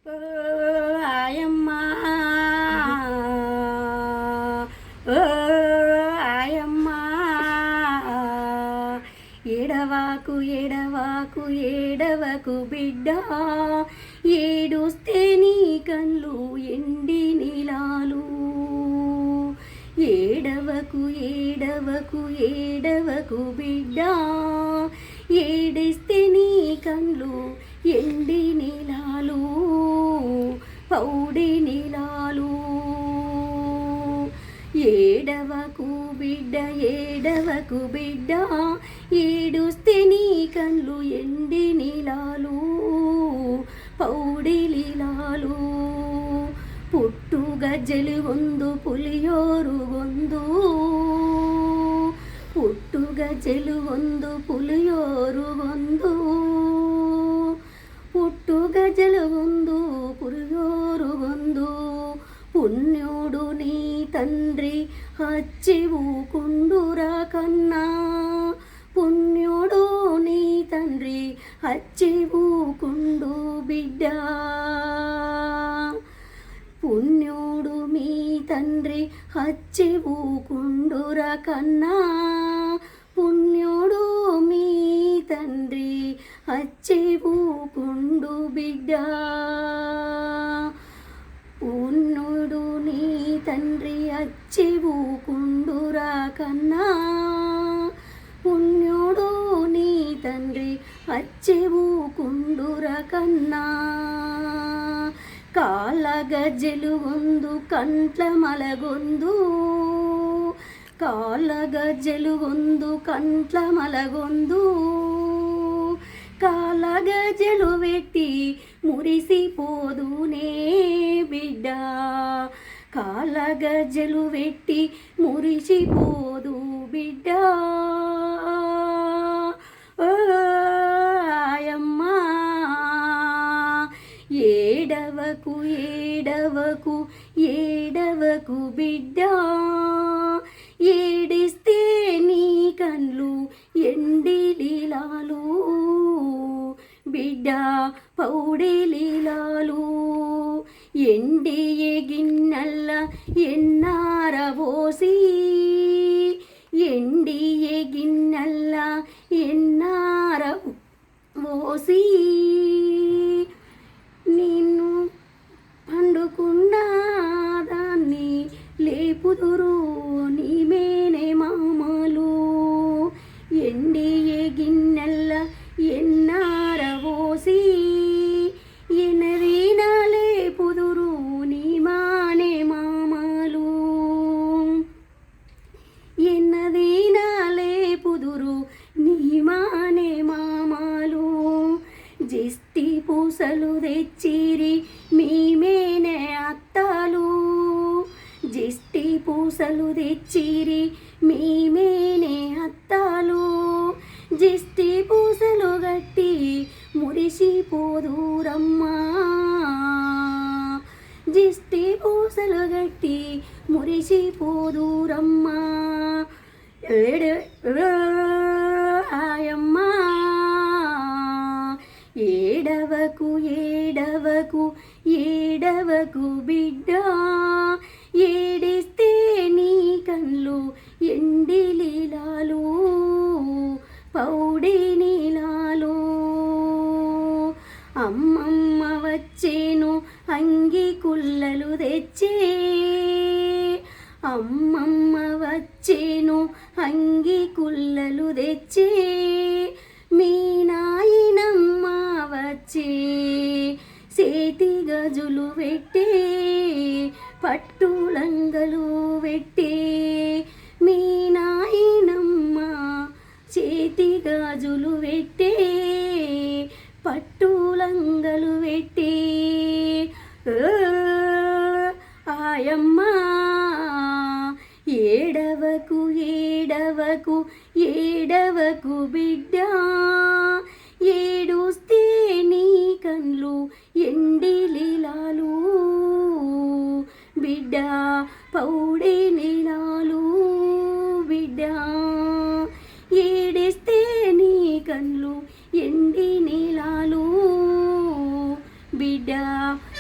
ఓ ఆయమ్మా ఓ ఆయమ్మా ఎడవాకు ఎడవాకు ఏడవకు బిడ్డ ఏడుస్తే నీ కళ్ళు ఎండి నీలాలు ఏడవకు ఏడవకు ఏడవకు బిడ్డ ఏడిస్తే నీ కళ్ళు ఎండి నీలాలు పౌడి నీలాలు ఏడవకు బిడ్డ ఏడవకు బిడ్డ ఏడుస్తే నీ కళ్ళు ఎండి నీలాలు పౌడి లీలాలు పుట్టు గజ్జలు గొందు పులియోరు గొందు పుట్టు గజ్జలు గొందు పులియోరు గొందు పుట్టు గజ్జలు గొందు పులియోరు గొందు పుణ్యుడు నీ తండ్రి హచ్చి ఊకుండురా కన్నా పుణ్యుడు నీ తండ్రి హచ్చి ఊకుండు బిడ్డ పుణ్యుడు మీ తండ్రి హచ్చి ఊకుండురా కన్నా పుణ్యుడు మీ తండ్రి హచ్చి ఊకుండు బిడ్డ పుణ్యుడు నీ తండ్రి హచ్చి ఊకుండురా కన్నా పుణ్యుడు నీ తండ్రి హచ్చి ఊకుండురా కన్నా కాళ్ళ గజ్జెలు గొందు కంట్ల మలగొందు కాళ్ళ గజ్జెలు గొందు కంట్ల మలగొందు కాళ్ళ గజ్జెలు పెట్టి మురిసిపోదునే బిడ్డ కాళ్ళ గజ్జెలు పెట్టి మురిసిపోదు బిడ్డ ఆయమ్మా ఏడవకు ఏడవకు ఏడవకు బిడ్డ ఏడిస్తే నీ కళ్ళు ఎండి లీలాలు బిడ్డ పౌడి లీలాలు ఎండి గిన్నెల్ల ఎన్నారబోసి ఎండి గిన్నెల్ల ఎన్నారబోసి నిన్ను పండుకున్నా దాన్ని లేపుదురు నీ మేనే మామలు ఎండి గిన్నెల్ల ఎన్నారబోసి ఎనరీన లేపుదురు నీ మానే మామలు ఎన్నదీన లేపుదురు నీ మానే మామలు జిస్తి పూసలు తెచ్చిరి మీ మేనే అత్తాలు జిస్తి పూసలు తెచ్చిరి మీ మేనే అత్తాలు జిస్తి పూసలు గట్టి మురిసిపోదురమ్మా జిస్తి పూసలు గట్టి మురిసిపోదురమ్మా ఆయమ్మా ఏడవకు ఏడవకు ఏడవకు బిడ్డ ఏడిస్తే నీ కళ్ళు ఎండి లీలాలు పౌడి నీలాలు అమ్మమ్మ వచ్చేను అంగి కుల్లలు తెచ్చే అమ్మమ్మ వచ్చేను అంగి కుల్లలు తెచ్చే మీ నాయనమ్మ వచ్చే చేతి గజులు పెట్టే పట్టు లంగలు పెట్టే మీ నాయనమ్మ చేతి గాజులు పెట్టే పట్టు లంగలు పెట్టే ఆయమ్మా ఏడవకు ఏడవకు ఏడవకు బిడ్డ ఏడుస్తే నీ కళ్ళు ఎండి లీలాలు బిడ్డ పౌడి నీలాలు బిడ్డ ఏడిస్తే నీ కళ్ళు ఎండి నీలాలు బిడ్డ బిడ్డ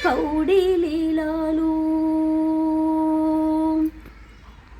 కౌడి లీలాలు